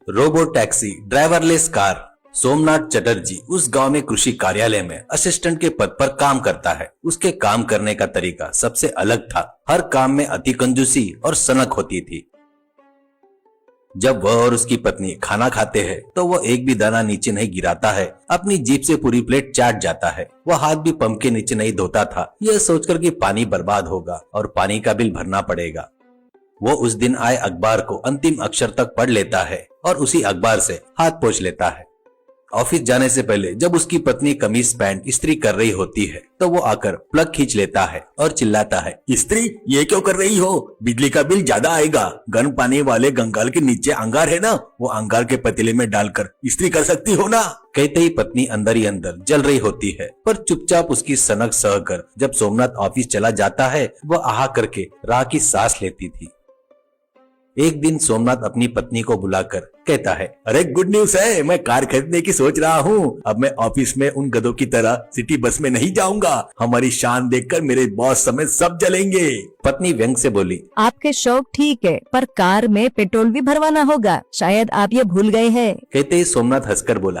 Robo taxi, driverless car. Somnath Chatterjee उस गांव में कृषि कार्यालय में असिस्टेंट के पद पर काम करता है। उसके काम करने का तरीका सबसे अलग था। हर काम में अति कंजूसी और सनक होती थी। जब वह और उसकी पत्नी खाना खाते हैं तो वह एक भी दाना नीचे नहीं गिराता है। अपनी जीभ से पूरी प्लेट चाट जाता है। वह हाथ भी पंप के नीचे नहीं धोता था, यह सोचकर कि पानी बर्बाद होगा और पानी का बिल भरना पड़ेगा। वो उस दिन आए अखबार को अंतिम अक्षर तक पढ़ लेता है और उसी अखबार से हाथ पोंछ लेता है। ऑफिस जाने से पहले जब उसकी पत्नी कमीज पैंट इस्त्री कर रही होती है तो वो आकर प्लग खींच लेता है और चिल्लाता है, इस्त्री ये क्यों कर रही हो? बिजली का बिल ज्यादा आएगा। गर्म पानी वाले गंगाल के नीचे अंगार है ना, वो अंगार के पतीले में डालकर इस्त्री कर सकती हो ना। कहते ही पत्नी अंदर ही अंदर जल रही होती है, पर चुपचाप उसकी सनक सहकर जब सोमनाथ ऑफिस चला जाता है वह आहा करके राह की सांस लेती थी। एक दिन सोमनाथ अपनी पत्नी को बुलाकर कहता है, अरे गुड न्यूज है, मैं कार खरीदने की सोच रहा हूँ। अब मैं ऑफिस में उन गधों की तरह सिटी बस में नहीं जाऊंगा। हमारी शान देखकर मेरे बॉस समेत सब जलेंगे। पत्नी व्यंग से बोली, आपके शौक ठीक है, पर कार में पेट्रोल भी भरवाना होगा, शायद आप ये भूल गए हैं। कहते ही सोमनाथ हंसकर बोला,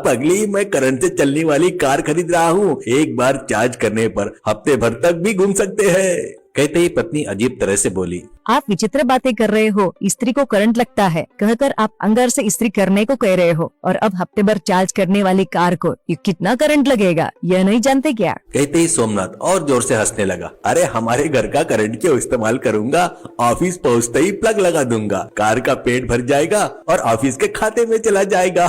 पगली, मैं करंट से चलने वाली कार खरीद रहा हूँ। एक बार चार्ज करने पर हफ्ते भर तक भी घूम सकते हैं। कहते ही पत्नी अजीब तरह से बोली, आप विचित्र बातें कर रहे हो। स्त्री को करंट लगता है कहकर आप अंगार से स्त्री करने को कह रहे हो, और अब हफ्ते भर चार्ज करने वाली कार को ये कितना करंट लगेगा, यह नहीं जानते क्या? कहते ही सोमनाथ और जोर से हंसने लगा, अरे हमारे घर का करंट क्यों इस्तेमाल करूंगा? ऑफिस पहुंचते ही प्लग लगा दूंगा, कार का पेट भर जाएगा और ऑफिस के खाते में चला जाएगा।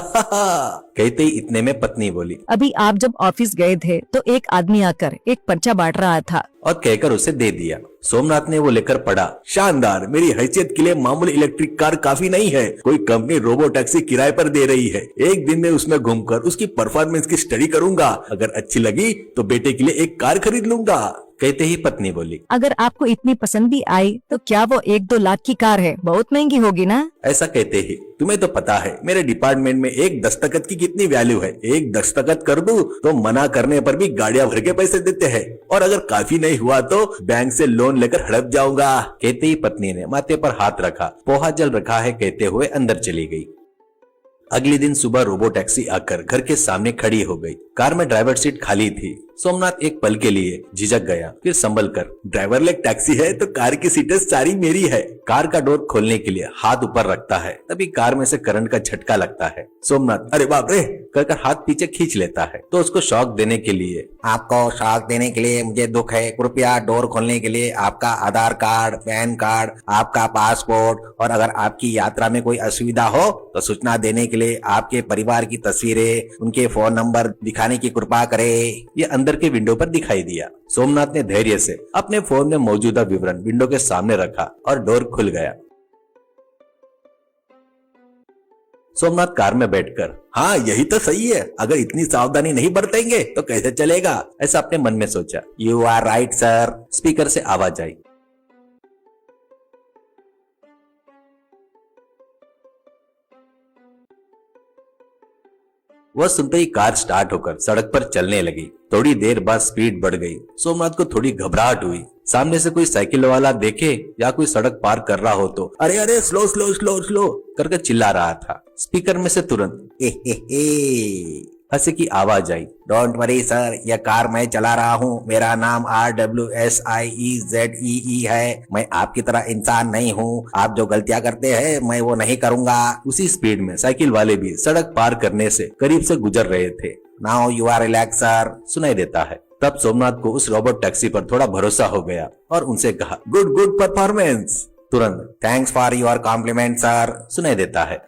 कहते ही इतने में पत्नी बोली, अभी आप जब ऑफिस गए थे तो एक आदमी आकर एक पर्चा बांट रहा था और कहकर उसे दे दिया। सोमनाथ ने वो लेकर पढ़ा, शानदार, मेरी हैसियत के लिए मामूली इलेक्ट्रिक कार काफी नहीं है। कोई कंपनी रोबो टैक्सी किराए पर दे रही है। एक दिन में उसमें घूमकर उसकी परफॉर्मेंस की स्टडी करूंगा। अगर अच्छी लगी तो बेटे के लिए एक कार खरीद लूंगा। कहते ही पत्नी बोली, अगर आपको इतनी पसंद भी आई तो क्या वो 1-2 लाख की कार है? बहुत महंगी होगी ना। ऐसा कहते ही, तुम्हें तो पता है मेरे डिपार्टमेंट में एक दस्तखत की कितनी वैल्यू है। एक दस्तखत कर दूं तो मना करने पर भी गाड़ियां भर के पैसे देते हैं, और अगर काफी नहीं हुआ तो बैंक से लोन लेकर हड़प जाऊंगा। कहते ही पत्नी ने माथे पर हाथ रखा, पोहा जल रखा है कहते हुए अंदर चली गई। अगले दिन सुबह रोबो टैक्सी आकर घर के सामने खड़ी हो गई। कार में ड्राइवर सीट खाली थी। सोमनाथ एक पल के लिए झिझक गया, फिर संभल कर, ड्राइवर लेग टैक्सी है तो कार की सीटें सारी मेरी है। कार का डोर खोलने के लिए हाथ ऊपर रखता है, तभी कार में से करंट का झटका लगता है। सोमनाथ अरे बाप रे कहकर हाथ पीछे खींच लेता है, तो उसको शॉक देने के लिए, आपको शॉक देने के लिए मुझे दुख है। कृपया डोर खोलने के लिए आपका आधार कार्ड, पैन कार्ड, आपका पासपोर्ट, और अगर आपकी यात्रा में कोई असुविधा हो तो सूचना देने के लिए आपके परिवार की तस्वीरें, उनके फोन नंबर दिखाने की कृपा करें। ये अंदर के विंडो पर दिखाई दिया। सोमनाथ ने धैर्य से अपने फोन में मौजूदा विवरण विंडो के सामने रखा और डोर खुल गया। सोमनाथ कार में बैठकर, हाँ यही तो सही है, अगर इतनी सावधानी नहीं बरतेंगे तो कैसे चलेगा, ऐसा अपने मन में सोचा। You are right sir, speaker से आवाज आई। वह सुनते ही कार स्टार्ट होकर सड़क पर चलने लगी। थोड़ी देर बाद स्पीड बढ़ गई। सोमनाथ को थोड़ी घबराहट हुई। सामने से कोई साइकिल वाला देखे या कोई सड़क पार कर रहा हो तो अरे अरे स्लो स्लो स्लो स्लो करके चिल्ला रहा था। स्पीकर में से तुरंत हंसी की आवाज आई, डोंट वरी सर, यह कार मैं चला रहा हूँ। मेरा नाम RWSIEZEE है। मैं आपकी तरह इंसान नहीं हूँ। आप जो गलतियाँ करते हैं मैं वो नहीं करूँगा। उसी स्पीड में साइकिल वाले भी सड़क पार करने से करीब से गुजर रहे थे। Now you are relax sir, सुनाई देता है। तब सोमनाथ को उस रोबोट टैक्सी पर थोड़ा भरोसा हो गया और उनसे कहा, गुड गुड परफॉर्मेंस। तुरंत thanks for your compliment sir, सुनाई देता है।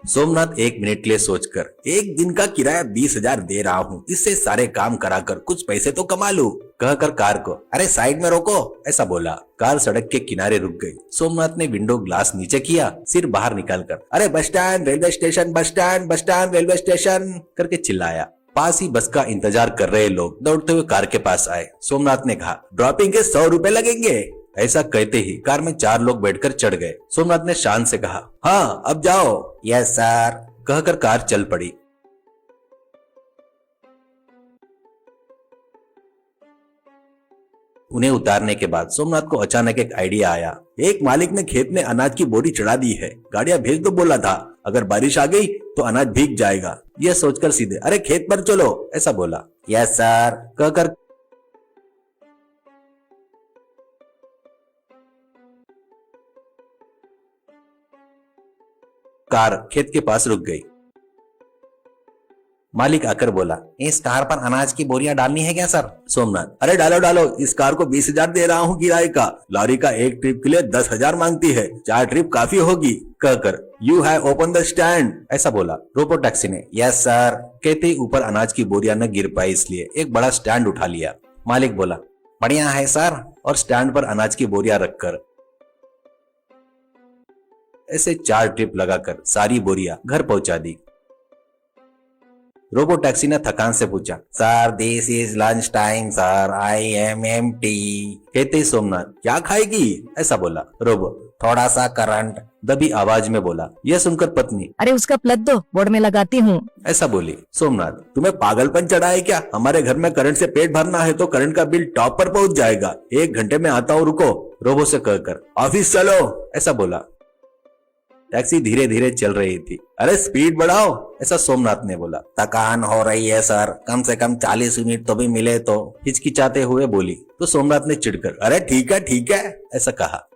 सोमनाथ 1 मिनट के लिए सोचकर, एक दिन का किराया 20,000 दे रहा हूँ, इससे सारे काम कराकर कुछ पैसे तो कमा लूं, कहकर कार को अरे साइड में रोको, ऐसा बोला। कार सड़क के किनारे रुक गई। सोमनाथ ने विंडो ग्लास नीचे किया, सिर बाहर निकालकर, अरे bus stand railway station, bus stand bus stand railway station करके चिल्लाया। पास ही बस का इंतजार कर रहे लोग दौड़ते हुए कार के पास आए। सोमनाथ ने कहा, ड्रॉपिंग के 100 रुपए लगेंगे। ऐसा कहते ही कार में 4 लोग बैठकर चढ़ गए। सोमनाथ ने शान से कहा, हाँ अब जाओ। यस सर, कहकर कार चल पड़ी। उन्हें उतारने के बाद सोमनाथ को अचानक एक आइडिया आया। एक मालिक ने खेत में अनाज की बोरी चढ़ा दी है, गाड़ियां भेज दो बोला था। अगर बारिश आ गई तो अनाज भीग जाएगा। यह सोचकर सीधे अरे खेत पर चलो ऐसा बोला। Yes sir. कहकर कार खेत के पास रुक गई। मालिक आकर बोला, इस कार पर अनाज की बोरियां डालनी है क्या सर? सोमनाथ, अरे डालो डालो, इस कार को 20,000 दे रहा हूँ किराए का। लॉरी का एक ट्रिप के लिए 10,000 मांगती है, 4 ट्रिप काफी होगी। कहकर you have open the stand ऐसा बोला। रोबो टैक्सी ने यस सर। कहते ही ऊपर अनाज की बोरियां न गिर पाई इसलिए एक बड़ा स्टैंड उठा लिया। मालिक बोला, बढ़िया है सर। और स्टैंड पर अनाज की बोरियां रखकर ऐसे 4 ट्रिप लगाकर सारी बोरियां घर पहुंचा दी। रोबो टैक्सी ने थकान से पूछा, sir this is lunch time sir, I am empty. कहते ही सोमनाथ, क्या खाएगी ऐसा बोला। रोबो थोड़ा सा करंट दबी आवाज में बोला। यह सुनकर पत्नी अरे उसका प्लग दो, बोर्ड में लगाती हूँ। ऐसा बोली। सोमनाथ, तुम्हें पागलपन चढ़ा है क्या? हमारे घर में करंट से पेट भरना है तो करंट का बिल टॉप पर पहुंच जाएगा। 1 घंटे में आता हूँ, रुको। रोबो से कहकर ऑफिस चलो ऐसा बोला। टैक्सी धीरे धीरे चल रही थी। अरे स्पीड बढ़ाओ ऐसा सोमनाथ ने बोला। थकान हो रही है सर, कम से कम 40 मिनट तो भी मिले तो। हिचकिचाते हुए बोली। तो सोमनाथ ने चिढ़कर अरे ठीक है ऐसा कहा।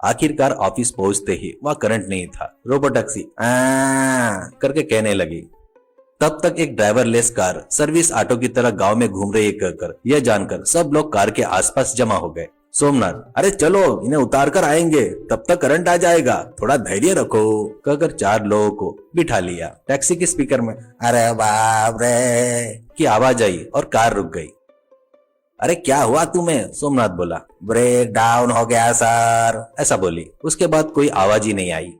आखिरकार ऑफिस पहुंचते ही वहां करंट नहीं था। रोबो टैक्सी करके कहने लगी। तब तक एक ड्राइवरलेस कार सर्विस ऑटो की तरह गांव में घूम रही कहकर यह जानकर सब लोग कार के आसपास जमा हो गए। सोमनाथ, अरे चलो इन्हें उतार कर आएंगे, तब तक करंट आ जाएगा, थोड़ा धैर्य रखो कहकर 4 लोगों को बिठा लिया। टैक्सी के स्पीकर में अरे बाप रे की आवाज आई और कार रुक गई। अरे क्या हुआ तुम्हें? सोमनाथ बोला। ब्रेक डाउन हो गया सर ऐसा बोली। उसके बाद कोई आवाज ही नहीं आई।